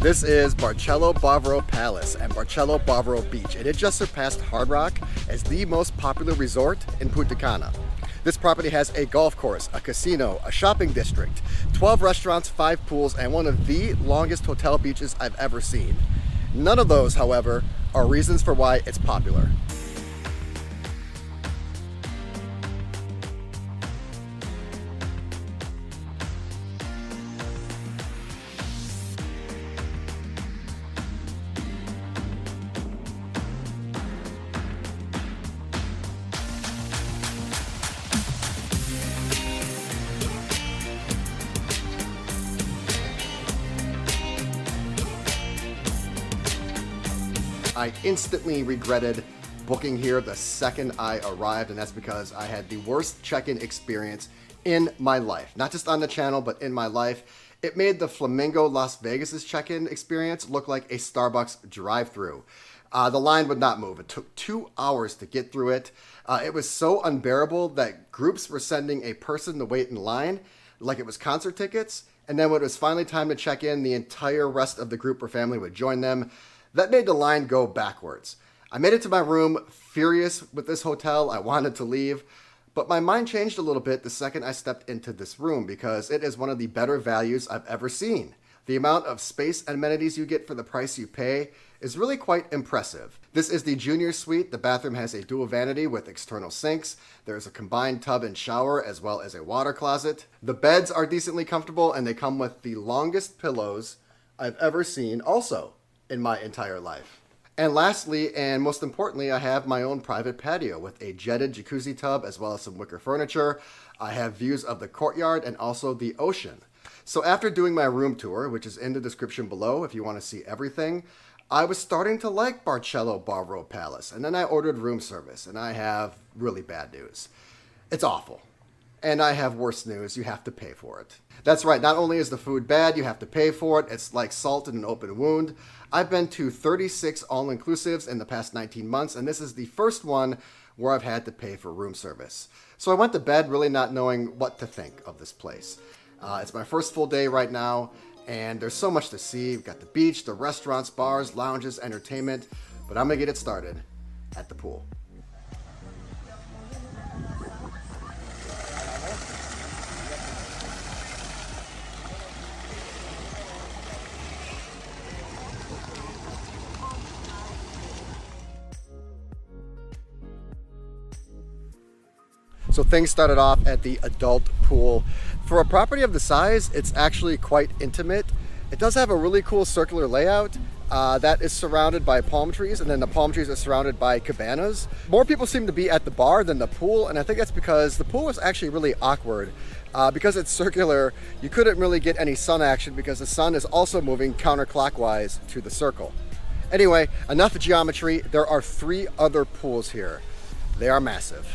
This is Barcelo Bavaro Palace and Barcelo Bavaro Beach, and it just surpassed Hard Rock as the most popular resort in Punta Cana. This property has a golf course, a casino, a shopping district, 12 restaurants, 5 pools, and one of the longest hotel beaches I've ever seen. None of those, however, are reasons for why it's popular. I instantly regretted booking here the second I arrived, and that's because I had the worst check-in experience in my life. Not just on the channel, but in my life. It made the Flamingo Las Vegas's check-in experience look like a Starbucks drive-thru. The line would not move. It took 2 hours to get through it. It was so unbearable that groups were sending a person to wait in line like it was concert tickets, and then when it was finally time to check in, the entire rest of the group or family would join them. That made the line go backwards. I made it to my room furious with this hotel. I wanted to leave, but my mind changed a little bit the second I stepped into this room because it is one of the better values I've ever seen. The amount of space and amenities you get for the price you pay is really quite impressive. This is the junior suite. The bathroom has a dual vanity with external sinks. There's a combined tub and shower as well as a water closet. The beds are decently comfortable and they come with the longest pillows I've ever seen also in my entire life. And lastly, and most importantly, I have my own private patio with a jetted jacuzzi tub as well as some wicker furniture. I have views of the courtyard and also the ocean. So after doing my room tour, which is in the description below if you want to see everything, I was starting to like Barcelo Bavaro Palace, and then I ordered room service, and I have really bad news. It's awful. And I have worse news, you have to pay for it. That's right, not only is the food bad, you have to pay for it. It's like salt in an open wound. I've been to 36 all-inclusives in the past 19 months, and this is the first one where I've had to pay for room service. So I went to bed really not knowing what to think of this place. It's my first full day right now, and there's so much to see. We've got the beach, the restaurants, bars, lounges, entertainment, but I'm gonna get it started at the pool. So things started off at the adult pool. For a property of the size, it's actually quite intimate. It does have a really cool circular layout that is surrounded by palm trees, and then the palm trees are surrounded by cabanas. More people seem to be at the bar than the pool, and I think that's because the pool was actually really awkward. Because it's circular, you couldn't really get any sun action because the sun is also moving counterclockwise to the circle. Anyway, enough geometry. There are 3 other pools here. They are massive.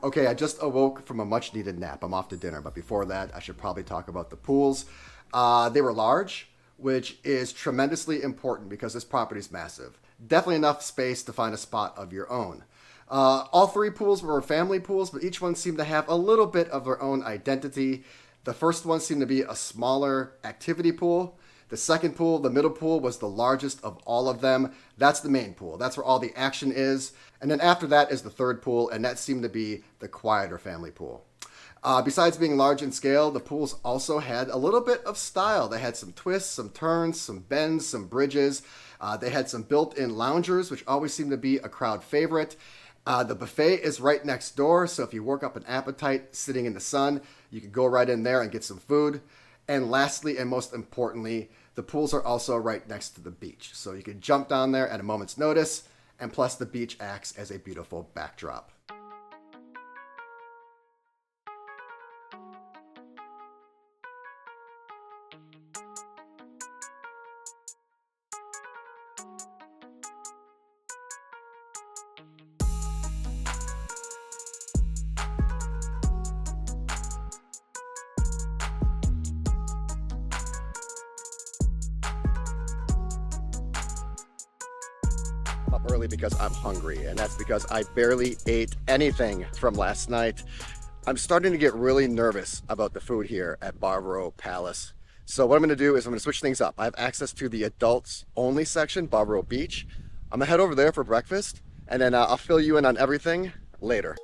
Okay, I just awoke from a much needed nap. I'm off to dinner, but before that, I should probably talk about the pools. They were large, which is tremendously important because this property is massive. Definitely enough space to find a spot of your own. All 3 pools were family pools, but each one seemed to have a little bit of their own identity. The first one seemed to be a smaller activity pool. The second pool, the middle pool, was the largest of all of them. That's the main pool. That's where all the action is. And then after that is the third pool, and that seemed to be the quieter family pool. Besides being large in scale, the pools also had a little bit of style. They had some twists, some turns, some bends, some bridges. They had some built-in loungers, which always seem to be a crowd favorite. The buffet is right next door, so if you work up an appetite sitting in the sun, you can go right in there and get some food. And lastly, and most importantly, the pools are also right next to the beach. So you can jump down there at a moment's notice, and plus the beach acts as a beautiful backdrop. up early because I'm hungry, and that's because I barely ate anything from last night. I'm starting to get really nervous about the food here at Bavaro Palace. So what I'm going to do is I'm going to switch things up. I have access to the adults only section, Bavaro Beach. I'm going to head over there for breakfast, and then I'll fill you in on everything later.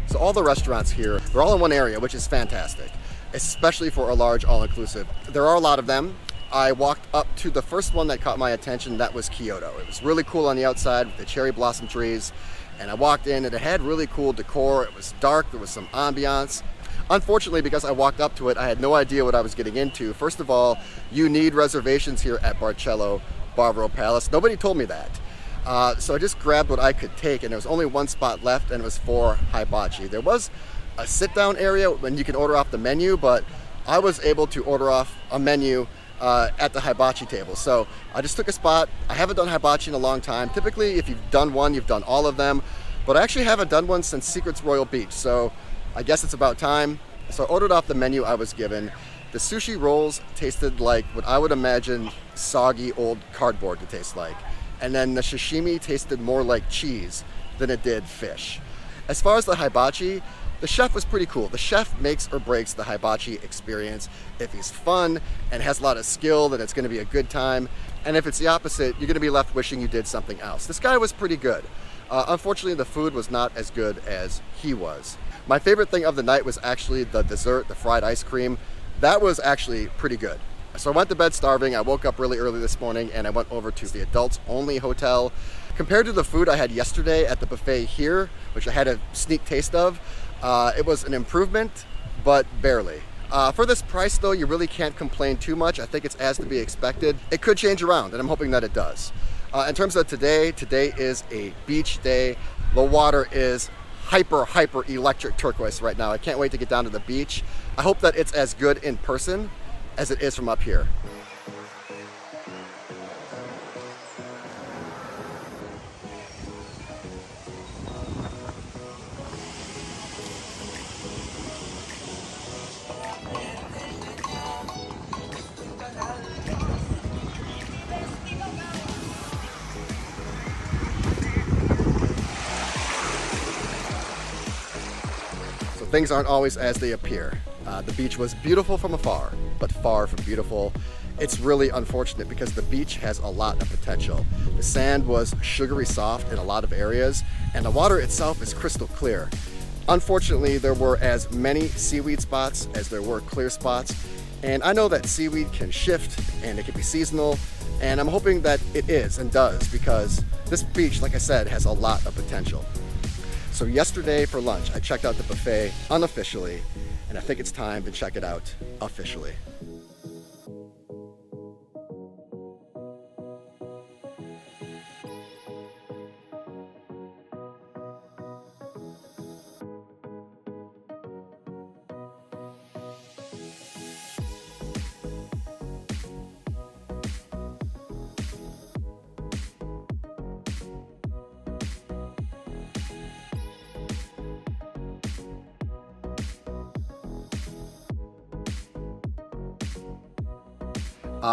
So all the restaurants here, they're all in one area, which is fantastic, especially for a large all-inclusive. There are a lot of them. I walked up to the first one that caught my attention. That was Kyoto. It was really cool on the outside with the cherry blossom trees. And I walked in and it had really cool decor. It was dark, there was some ambiance. Unfortunately, because I walked up to it, I had no idea what I was getting into. First of all, you need reservations here at Barcelo Bavaro Palace. Nobody told me that. So I just grabbed what I could take, and there was only one spot left, and it was for hibachi. There was a sit-down area when you can order off the menu, but I was able to order off a menu at the hibachi table. So I just took a spot. I haven't done hibachi in a long time. Typically, if you've done one, you've done all of them, but I actually haven't done one since Secrets Royal Beach, so I guess it's about time. So I ordered off the menu I was given. The sushi rolls tasted like what I would imagine soggy old cardboard to taste like. And then the sashimi tasted more like cheese than it did fish. As far as the hibachi, the chef was pretty cool. The chef makes or breaks the hibachi experience. If he's fun and has a lot of skill, then it's gonna be a good time. And if it's the opposite, you're gonna be left wishing you did something else. This guy was pretty good. Unfortunately, the food was not as good as he was. My favorite thing of the night was actually the dessert, the fried ice cream. That was actually pretty good. So I went to bed starving. I woke up really early this morning and I went over to the adults only hotel. Compared to the food I had yesterday at the buffet here, which I had a sneak taste of, it was an improvement, but barely. For this price though, you really can't complain too much. I think it's as to be expected. It could change around and I'm hoping that it does. In terms of today is a beach day. The water is hyper electric turquoise right now. I can't wait to get down to the beach. I hope that it's as good in person as it is from up here. So things aren't always as they appear. The beach was beautiful from afar, but far from beautiful. It's really unfortunate because the beach has a lot of potential. The sand was sugary soft in a lot of areas, and the water itself is crystal clear. Unfortunately, there were as many seaweed spots as there were clear spots, and I know that seaweed can shift and it can be seasonal, and I'm hoping that it is and does because this beach, like I said, has a lot of potential. So yesterday for lunch, I checked out the buffet unofficially, and I think it's time to check it out officially.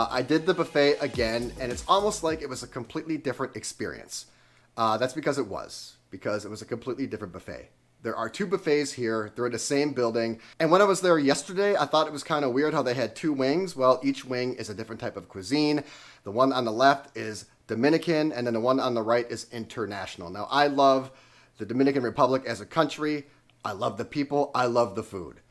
I did the buffet again, and it's almost like it was a completely different experience. That's because it was a completely different buffet. There are two buffets here, they're in the same building, and when I was there yesterday, I thought it was kind of weird how they had two wings. Well, each wing is a different type of cuisine. The one on the left is Dominican, and then the one on the right is international. Now, I love the Dominican Republic as a country, I love the people, I love the food.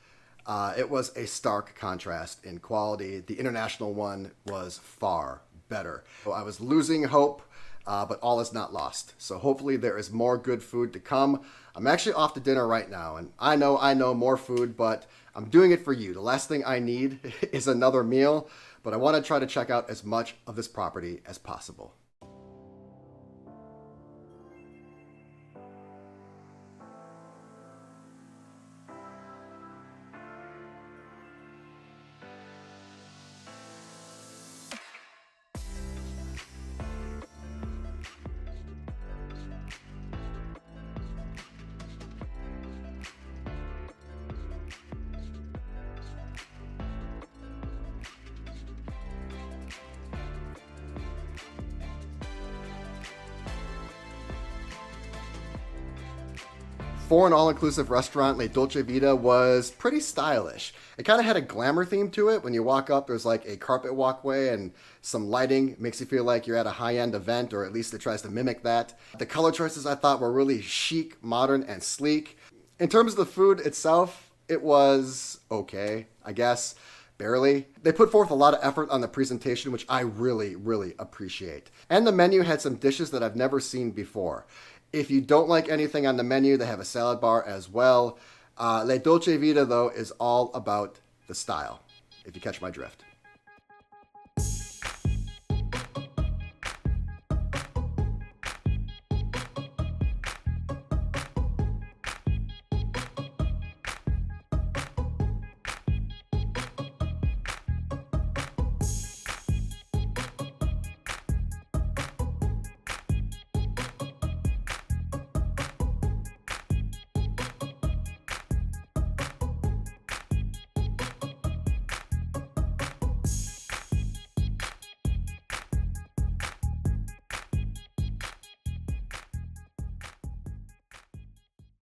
It was a stark contrast in quality. The international one was far better. So I was losing hope, but all is not lost. So hopefully there is more good food to come. I'm actually off to dinner right now, and I know more food, but I'm doing it for you. The last thing I need is another meal, but I want to try to check out as much of this property as possible. For an all-inclusive restaurant, Le Dolce Vita was pretty stylish. It kind of had a glamour theme to it. When you walk up, there's like a carpet walkway and some lighting. Makes you feel like you're at a high-end event, or at least it tries to mimic that. The color choices I thought were really chic, modern, and sleek. In terms of the food itself, it was okay, I guess. Barely. They put forth a lot of effort on the presentation, which I really, really appreciate. And the menu had some dishes that I've never seen before. If you don't like anything on the menu, they have a salad bar as well. Le Dolce Vita, though, is all about the style, if you catch my drift.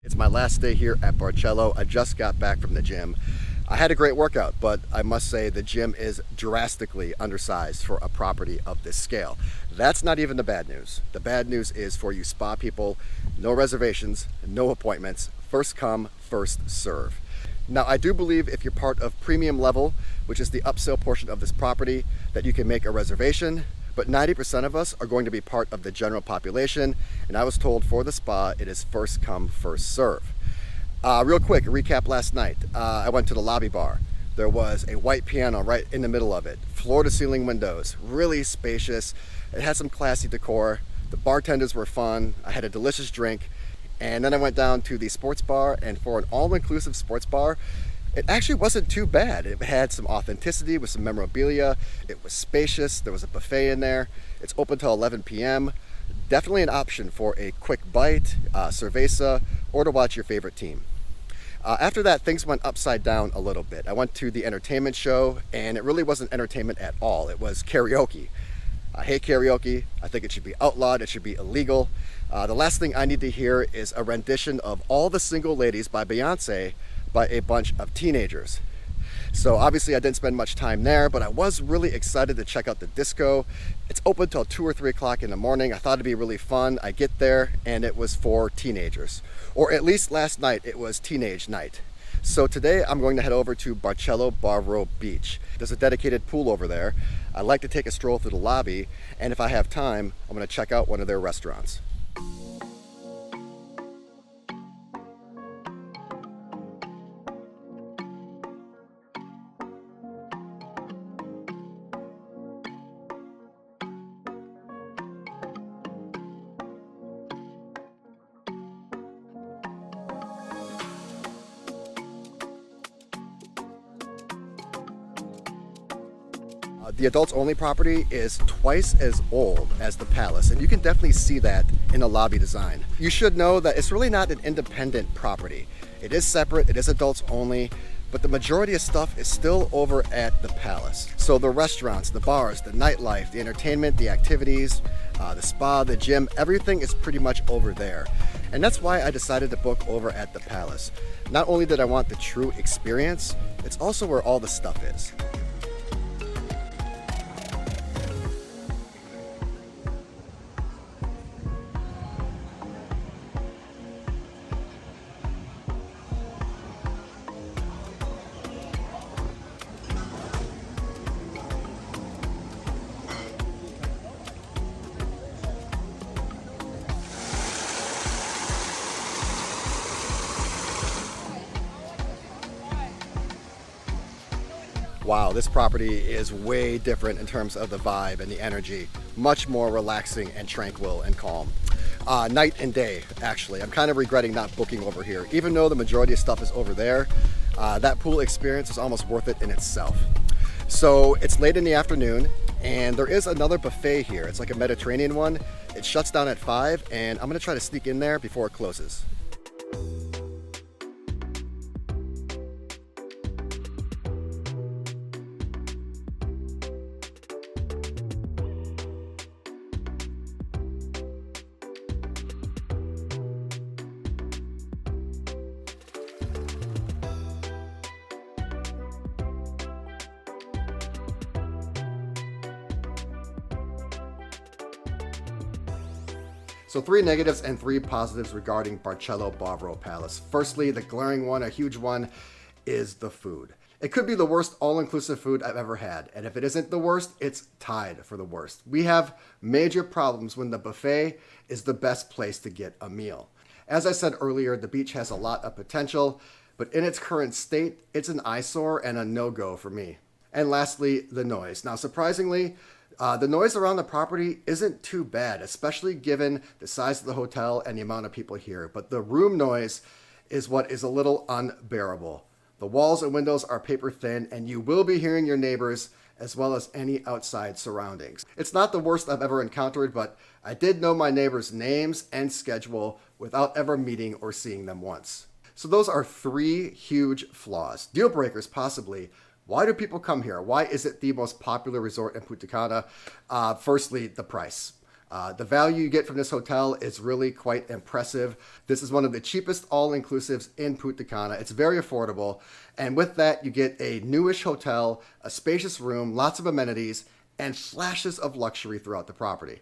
It's my last day here at Barcelo. I just got back from the gym. I had a great workout, but I must say the gym is drastically undersized for a property of this scale. That's not even the bad news. The bad news is for you spa people, no reservations, no appointments, first come, first serve. Now, I do believe if you're part of premium level, which is the upsell portion of this property, that you can make a reservation, but 90% of us are going to be part of the general population, and I was told for the spa, it is first come, first serve. Real quick, a recap last night. I went to the lobby bar. There was a white piano right in the middle of it, floor to ceiling windows, really spacious. It had some classy decor. The bartenders were fun. I had a delicious drink. And then I went down to the sports bar, and for an all-inclusive sports bar, it actually wasn't too bad. It had some authenticity with some memorabilia. It was spacious. There was a buffet in there. It's open till 11 p.m. Definitely an option for a quick bite, cerveza, or to watch your favorite team. After that, things went upside down a little bit. I went to the entertainment show, and it really wasn't entertainment at all. It was karaoke. I hate karaoke. I think it should be outlawed. It should be illegal. The last thing I need to hear is a rendition of All the Single Ladies by Beyonce by a bunch of teenagers. So obviously I didn't spend much time there, but I was really excited to check out the disco. It's open till 2 or 3 o'clock in the morning. I thought it'd be really fun. I get there and it was for teenagers, or at least last night it was teenage night. So today I'm going to head over to Barcelo Bavaro Beach. There's a dedicated pool over there. I like to take a stroll through the lobby, and if I have time, I'm going to check out one of their restaurants. The adults only property is twice as old as the Palace, and you can definitely see that in the lobby design. You should know that it's really not an independent property. It is separate, it is adults only, but the majority of stuff is still over at the Palace. So the restaurants, the bars, the nightlife, the entertainment, the activities, the spa, the gym, everything is pretty much over there. And that's why I decided to book over at the Palace. Not only did I want the true experience, it's also where all the stuff is. Wow, this property is way different in terms of the vibe and the energy. Much more relaxing and tranquil and calm. Night and day, actually. I'm kind of regretting not booking over here. Even though the majority of stuff is over there, that pool experience is almost worth it in itself. So it's late in the afternoon, and there is another buffet here. It's like a Mediterranean one. It shuts down at 5, and I'm gonna try to sneak in there before it closes. So 3 negatives and 3 positives regarding Barcelo Bavaro Palace. Firstly, the glaring one, a huge one, is the food. It could be the worst all-inclusive food I've ever had, and if it isn't the worst, it's tied for the worst. We have major problems when the buffet is the best place to get a meal. As I said earlier, the beach has a lot of potential, but in its current state, it's an eyesore and a no-go for me. And lastly, the noise. Now, surprisingly, the noise around the property isn't too bad, especially given the size of the hotel and the amount of people here. But the room noise is what is a little unbearable. The walls and windows are paper thin, and you will be hearing your neighbors as well as any outside surroundings. It's not the worst I've ever encountered, but I did know my neighbors' names and schedule without ever meeting or seeing them once. So those are 3 huge flaws. Deal breakers, possibly. Why do people come here? Why is it the most popular resort in Punta Cana? Firstly, the price. The value you get from this hotel is really quite impressive. This is one of the cheapest all-inclusives in Punta Cana. It's very affordable. And with that, you get a newish hotel, a spacious room, lots of amenities, and flashes of luxury throughout the property.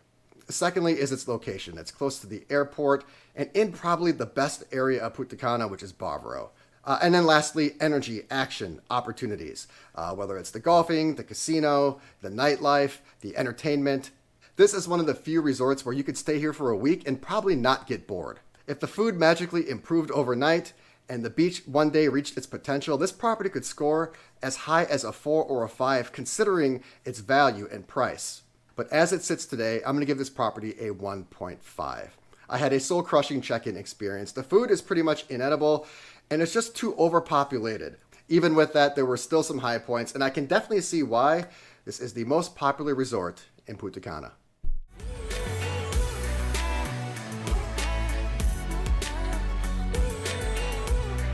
Secondly is its location. It's close to the airport and in probably the best area of Punta Cana, which is Bavaro. And then lastly, energy, action, opportunities. Whether it's the golfing, the casino, the nightlife, the entertainment. This is one of the few resorts where you could stay here for a week and probably not get bored. If the food magically improved overnight and the beach one day reached its potential, this property could score as high as a 4 or a 5 considering its value and price. But as it sits today, I'm going to give this property a 1.5. I had a soul-crushing check-in experience. The food is pretty much inedible, and it's just too overpopulated. Even with that, there were still some high points, and I can definitely see why this is the most popular resort in Punta Cana.